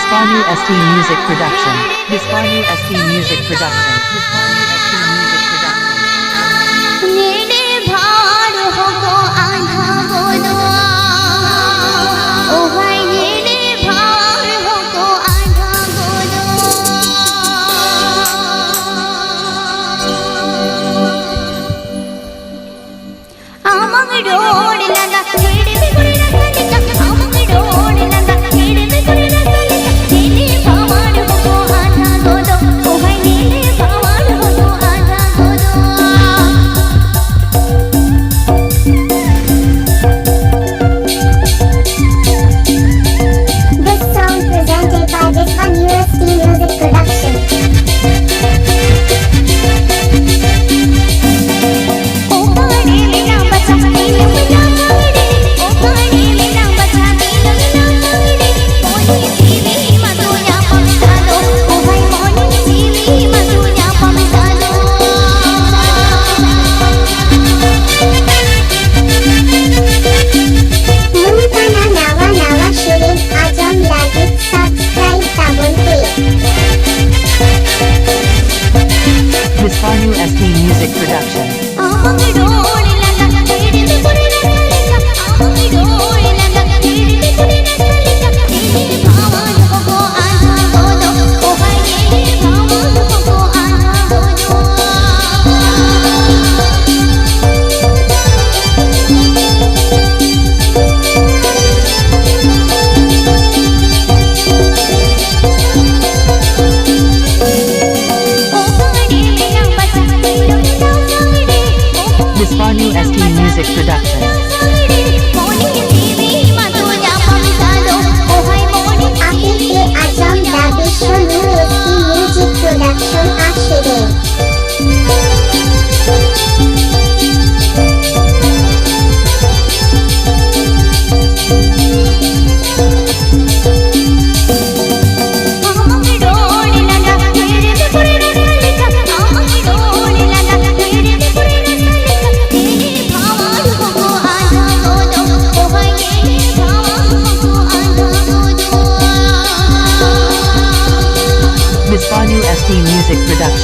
Bispanu ST Music Production. Bispanu ST Music Production. Bispanu ST Music Production. मेरे भार हो को आधा बोलो ओ भाई मेरे भार हो को आधा बोलो आमंग रोड लगा खेड़े में गुड़ी रखा लिखा आमंग रोड लगा खेड़े में गुड़ी रखा लिखा मेरे भार हो को आधा बोलो ओ भाई मेरे भार हो को आधा बोलो This song presented by Bispanu ST Music Production. ओ पानी में ना बचा दिल मिला रे ओ पानी में ना बचा दिल मिला रे मोनी जीवी मधुया पमसालो ओ भाई मोनी जीवी मधुया पमसालो Mumtana nawa nawa shirin ajam lagi subscribe tabunte. Bispanu ST Music Production. आमंग रोड लगा खेड़े में गुड़ी रखा लिखा आमंग रोड लगा खेड़े में गुड़ी रखा लिखा मेरे भावान को आधा बोलो ओ भाई मेरे भावान को आधा बोलो ओ पानी में ना बचा दिल मिला रे ओ Bispanu ST Music Production. Moni जीवी मधुया पमसालो ओ भाई मोनी Apite ajam da Bispanu ST Music Production ashire. आमंग रोड लगा खेड़े में गुड़ी रखा लिखा आमंग रोड लगा खेड़े में गुड़ी रखा लिखा मेरे भावान को आधा बोलो ओ भाई मेरे भावान को आधा बोलो Bispanu ST Music Production.